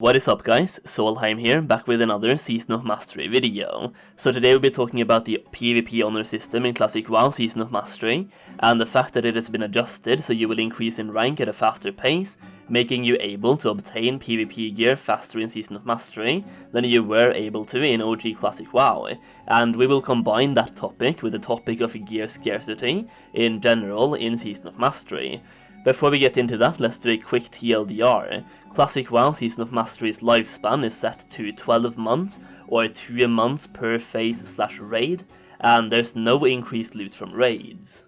What is up guys, Solheim here, back with another Season of Mastery video. So today we'll be talking about the PvP honor system in Classic WoW Season of Mastery, and the fact that it has been adjusted so you will increase in rank at a faster pace, making you able to obtain PvP gear faster in Season of Mastery than you were able to in OG Classic WoW. And we will combine that topic with the topic of gear scarcity in general in Season of Mastery. Before we get into that, let's do a quick TLDR. Classic WoW Season of Mastery's lifespan is set to 12 months, or 2 months per phase/raid, and there's no increased loot from raids.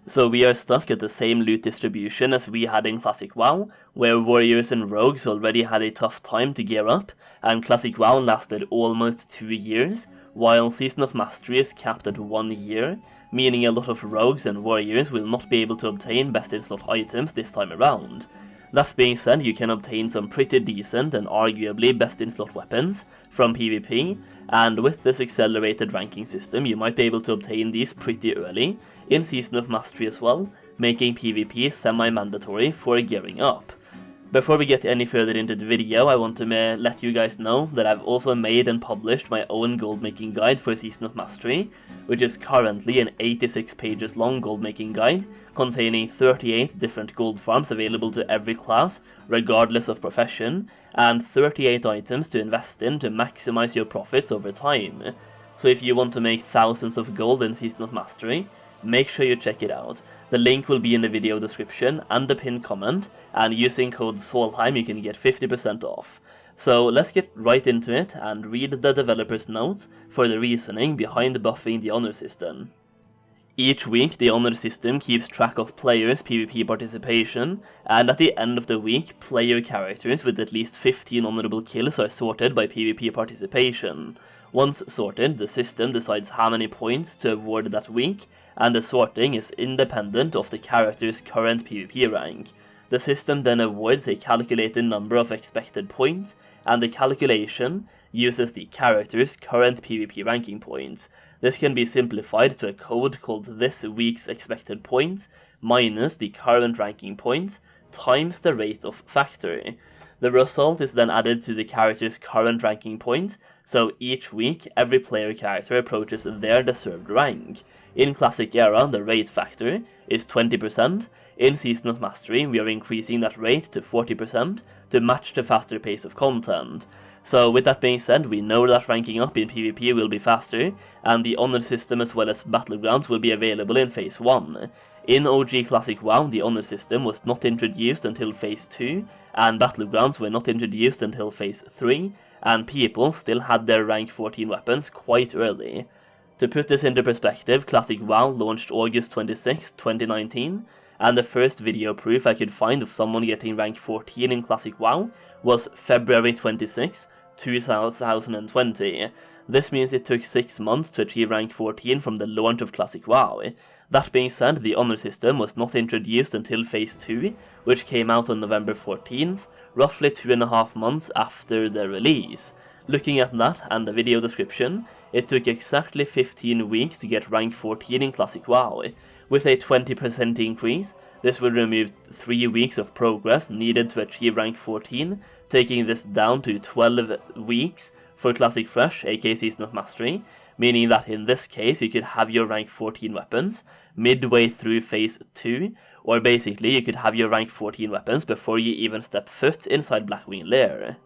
So we are stuck at the same loot distribution as we had in Classic WoW, where warriors and rogues already had a tough time to gear up, and Classic WoW lasted almost 2 years, while Season of Mastery is capped at 1 year, meaning a lot of rogues and warriors will not be able to obtain best-in-slot items this time around. That being said, you can obtain some pretty decent and arguably best-in-slot weapons from PvP, and with this accelerated ranking system you might be able to obtain these pretty early in Season of Mastery as well, making PvP semi-mandatory for gearing up. Before we get any further into the video, I want to let you guys know that I've also made and published my own gold making guide for Season of Mastery, which is currently an 86 pages long gold making guide containing 38 different gold farms available to every class, regardless of profession, and 38 items to invest in to maximize your profits over time. So if you want to make thousands of gold in Season of Mastery, make sure you check it out. The link will be in the video description and the pinned comment, and using code SOLHEIM you can get 50% off. So let's get right into it and read the developer's notes for the reasoning behind buffing the honor system. Each week the honor system keeps track of players' PvP participation, and at the end of the week player characters with at least 15 honorable kills are sorted by PvP participation. Once sorted, the system decides how many points to award that week, and the sorting is independent of the character's current PvP rank. The system then awards a calculated number of expected points, and the calculation uses the character's current PvP ranking points. This can be simplified to a code called this week's expected points minus the current ranking points times the rate of factor. The result is then added to the character's current ranking points, so each week every player character approaches their deserved rank. In Classic Era the rate factor is 20%, in Season of Mastery we are increasing that rate to 40% to match the faster pace of content. So with that being said, we know that ranking up in PvP will be faster, and the honor system as well as battlegrounds will be available in Phase 1. In OG Classic WoW, the honor system was not introduced until Phase 2, and battlegrounds were not introduced until Phase 3, and people still had their rank 14 weapons quite early. To put this into perspective, Classic WoW launched August 26, 2019, and the first video proof I could find of someone getting rank 14 in Classic WoW was February 26, 2020. This means it took 6 months to achieve rank 14 from the launch of Classic WoW. That being said, the honor system was not introduced until Phase 2, which came out on November 14th, roughly 2.5 months after the release. Looking at that and the video description, it took exactly 15 weeks to get rank 14 in Classic WoW. With a 20% increase, this would remove 3 weeks of progress needed to achieve rank 14, taking this down to 12 weeks for Classic Fresh, aka Season of Mastery, meaning that in this case you could have your rank 14 weapons midway through Phase 2, or basically you could have your rank 14 weapons before you even step foot inside Blackwing Lair.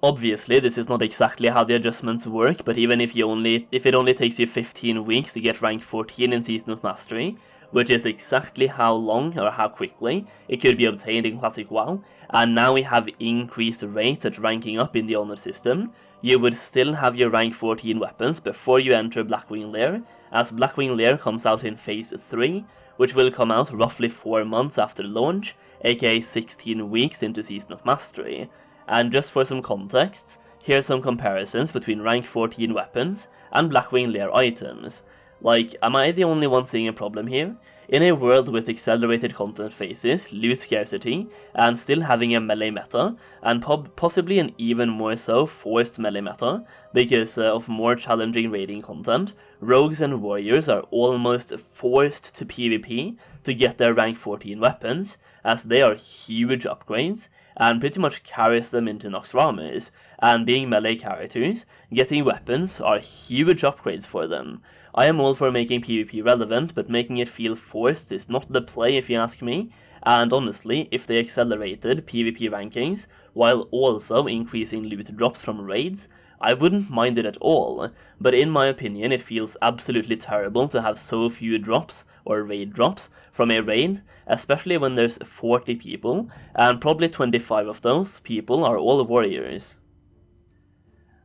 Obviously, this is not exactly how the adjustments work, but even if it only takes you 15 weeks to get rank 14 in Season of Mastery, which is exactly how long or how quickly it could be obtained in Classic WoW, and now we have increased rates at ranking up in the honor system, you would still have your rank 14 weapons before you enter Blackwing Lair, as Blackwing Lair comes out in Phase 3, which will come out roughly 4 months after launch, aka 16 weeks into Season of Mastery. And just for some context, here's some comparisons between rank 14 weapons and Blackwing Lair items. Like, am I the only one seeing a problem here? In a world with accelerated content phases, loot scarcity, and still having a melee meta, and possibly an even more so forced melee meta, because of more challenging raiding content, rogues and warriors are almost forced to PvP to get their rank 14 weapons, as they are huge upgrades, and pretty much carries them into Naxxramas, and being melee characters, getting weapons are huge upgrades for them. I am all for making PvP relevant, but making it feel forced is not the play if you ask me, and honestly, if they accelerated PvP rankings, while also increasing loot drops from raids, I wouldn't mind it at all, but in my opinion it feels absolutely terrible to have so few drops, or raid drops, from a raid, especially when there's 40 people, and probably 25 of those people are all warriors.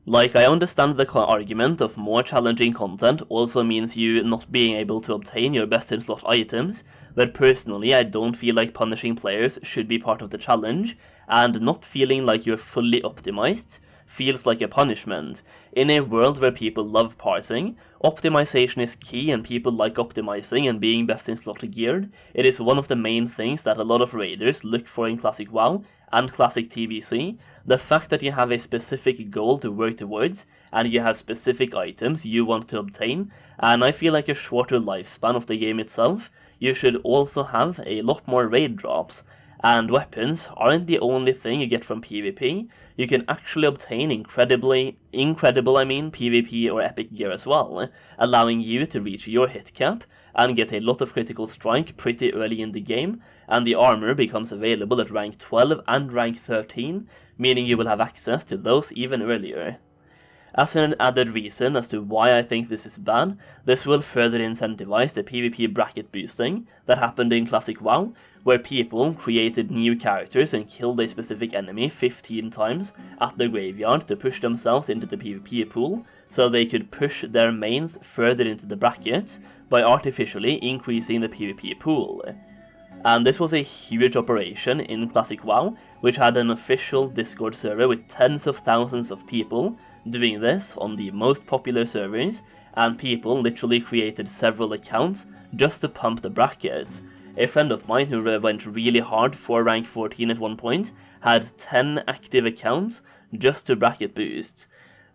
Like, I understand the argument of more challenging content also means you not being able to obtain your best in slot items, but personally I don't feel like punishing players should be part of the challenge, and not feeling like you're fully optimized feels like a punishment. In a world where people love parsing, optimization is key and people like optimizing and being best in slot geared. It is one of the main things that a lot of raiders look for in Classic WoW and Classic TBC. The fact that you have a specific goal to work towards, and you have specific items you want to obtain, and I feel like a shorter lifespan of the game itself, you should also have a lot more raid drops. And weapons aren't the only thing you get from PvP, you can actually obtain incredible PvP or epic gear as well, allowing you to reach your hit cap and get a lot of critical strike pretty early in the game, and the armor becomes available at rank 12 and rank 13, meaning you will have access to those even earlier. As an added reason as to why I think this is bad, this will further incentivize the PvP bracket boosting that happened in Classic WoW, where people created new characters and killed a specific enemy 15 times at the graveyard to push themselves into the PvP pool, so they could push their mains further into the brackets by artificially increasing the PvP pool. And this was a huge operation in Classic WoW, which had an official Discord server with tens of thousands of people doing this on the most popular servers, and people literally created several accounts just to pump the brackets. A friend of mine who went really hard for rank 14 at one point had 10 active accounts just to bracket boosts.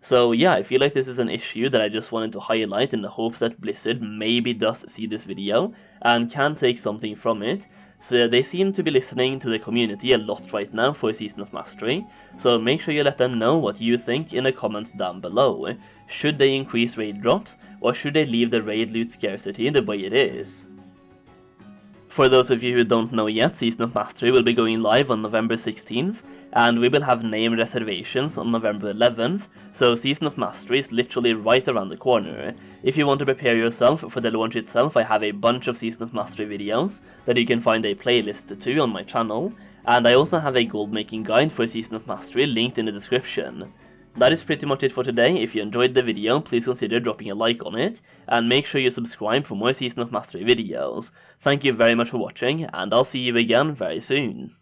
So yeah, I feel like this is an issue that I just wanted to highlight in the hopes that Blizzard maybe does see this video and can take something from it. So they seem to be listening to the community a lot right now for Season of Mastery, so make sure you let them know what you think in the comments down below. Should they increase raid drops, or should they leave the raid loot scarcity the way it is? For those of you who don't know yet, Season of Mastery will be going live on November 16th, and we will have name reservations on November 11th, so Season of Mastery is literally right around the corner. If you want to prepare yourself for the launch itself, I have a bunch of Season of Mastery videos that you can find a playlist to on my channel, and I also have a gold making guide for Season of Mastery linked in the description. That is pretty much it for today. If you enjoyed the video, please consider dropping a like on it, and make sure you subscribe for more Season of Mastery videos. Thank you very much for watching, and I'll see you again very soon.